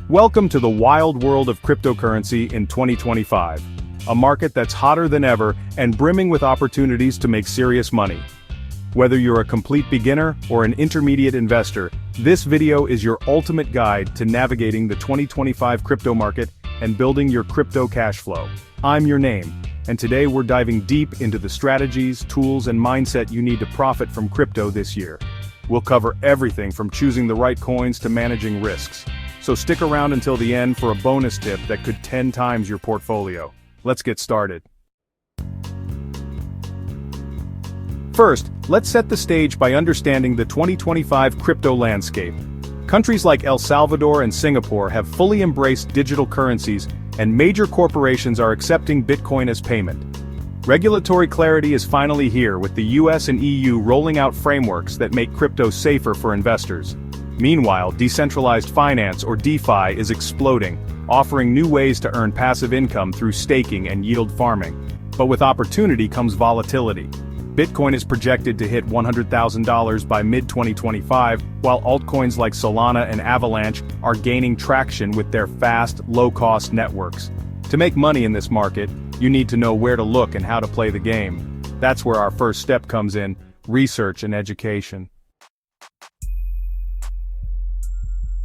Welcome to the wild world of cryptocurrency in 2025. A market that's hotter than ever and brimming with opportunities to make serious money. Whether you're a complete beginner or an intermediate investor, this video is your ultimate guide to navigating the 2025 crypto market and building your crypto cash flow. I'm your name, and today we're diving deep into the strategies, tools, and mindset you need to profit from crypto this year. We'll cover everything from choosing the right coins to managing risks. So stick around until the end for a bonus tip that could 10 times your portfolio. Let's get started. First, let's set the stage by understanding the 2025 crypto landscape. Countries like El Salvador and Singapore have fully embraced digital currencies, and major corporations are accepting Bitcoin as payment. Regulatory clarity is finally here, with the US and EU rolling out frameworks that make crypto safer for investors. Meanwhile, decentralized finance, or DeFi, is exploding, offering new ways to earn passive income through staking and yield farming. But with opportunity comes volatility. Bitcoin is projected to hit $100,000 by mid-2025, while altcoins like Solana and Avalanche are gaining traction with their fast, low-cost networks. To make money in this market, you need to know where to look and how to play the game. That's where our first step comes in: research and education.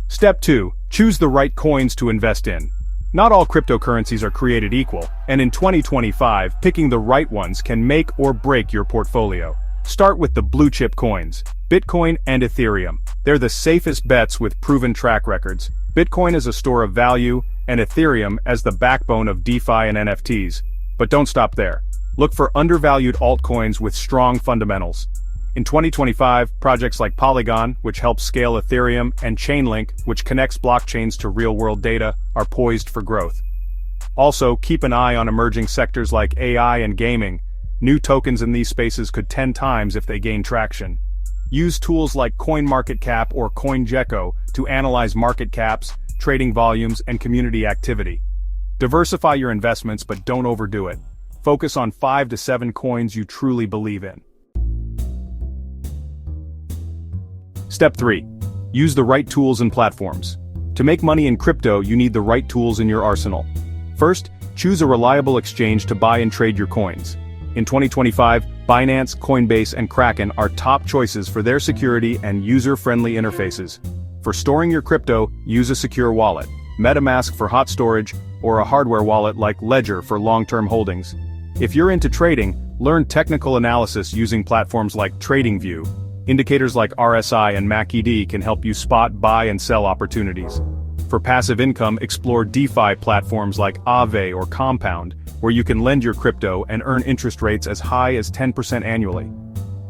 Step 2. Choose the right coins to invest in. Not all cryptocurrencies are created equal, and in 2025, picking the right ones can make or break your portfolio. Start with the blue-chip coins, Bitcoin and Ethereum. They're the safest bets with proven track records. Bitcoin as a store of value, and Ethereum as the backbone of DeFi and NFTs. But don't stop there. Look for undervalued altcoins with strong fundamentals. In 2025, projects like Polygon, which helps scale Ethereum, and Chainlink, which connects blockchains to real-world data, are poised for growth. Also, keep an eye on emerging sectors like AI and gaming. New tokens in these spaces could 10 times if they gain traction. Use tools like CoinMarketCap or CoinGecko to analyze market caps, trading volumes, and community activity. Diversify your investments, but don't overdo it. Focus on 5 to 7 coins you truly believe in. Step 3. Use the right tools and platforms. To make money in crypto, you need the right tools in your arsenal. First, choose a reliable exchange to buy and trade your coins. In 2025, Binance, Coinbase, and Kraken are top choices for their security and user-friendly interfaces. For storing your crypto, use a secure wallet, MetaMask for hot storage, or a hardware wallet like Ledger for long-term holdings. If you're into trading, learn technical analysis using platforms like TradingView. Indicators like RSI and MACD can help you spot buy and sell opportunities. For passive income, explore DeFi platforms like Aave or Compound, where you can lend your crypto and earn interest rates as high as 10% annually.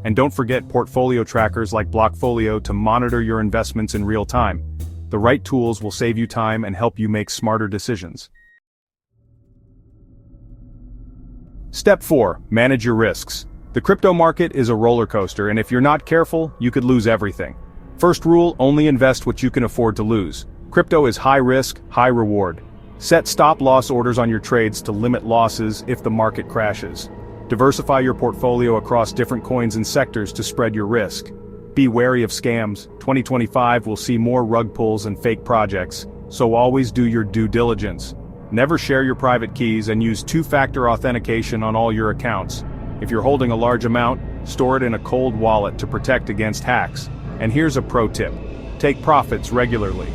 And don't forget portfolio trackers like Blockfolio to monitor your investments in real time. The right tools will save you time and help you make smarter decisions. Step 4. Manage your risks. The crypto market is a roller coaster, and if you're not careful, you could lose everything. First rule: only invest what you can afford to lose. Crypto is high risk, high reward. Set stop-loss orders on your trades to limit losses if the market crashes. Diversify your portfolio across different coins and sectors to spread your risk. Be wary of scams. 2025 will see more rug pulls and fake projects, so always do your due diligence. Never share your private keys and use two-factor authentication on all your accounts. If you're holding a large amount, store it in a cold wallet to protect against hacks. And here's a pro tip: take profits regularly.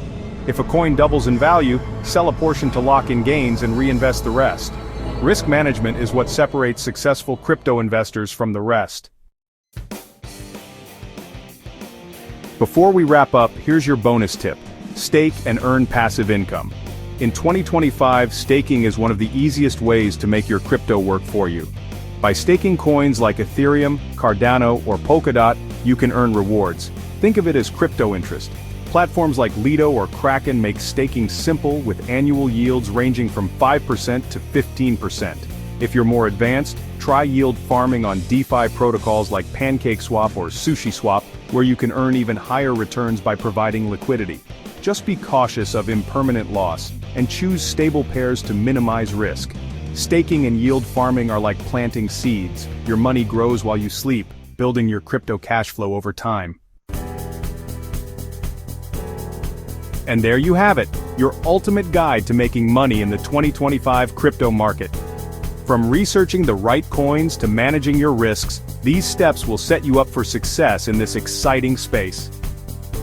If a coin doubles in value, sell a portion to lock in gains and reinvest the rest. Risk management is what separates successful crypto investors from the rest. Before we wrap up, here's your bonus tip: stake and earn passive income. In 2025, staking is one of the easiest ways to make your crypto work for you. By staking coins like Ethereum, Cardano, or Polkadot, you can earn rewards. Think of it as crypto interest. Platforms like Lido or Kraken make staking simple, with annual yields ranging from 5% to 15%. If you're more advanced, try yield farming on DeFi protocols like PancakeSwap or SushiSwap, where you can earn even higher returns by providing liquidity. Just be cautious of impermanent loss, and choose stable pairs to minimize risk. Staking and yield farming are like planting seeds. Your money grows while you sleep, building your crypto cash flow over time. And there you have it. your ultimate guide to making money in the 2025 crypto market. From researching the right coins to managing your risks, these steps will set you up for success in this exciting space.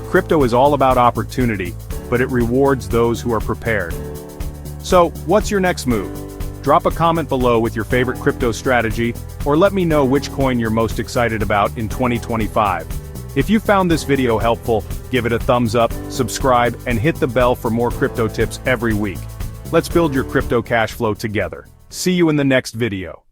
Crypto is all about opportunity, but it rewards those who are prepared. So, what's your next move? Drop a comment below with your favorite crypto strategy, or let me know which coin you're most excited about in 2025. If you found this video helpful, give it a thumbs up, subscribe, and hit the bell for more crypto tips every week. Let's build your crypto cash flow together. See you in the next video.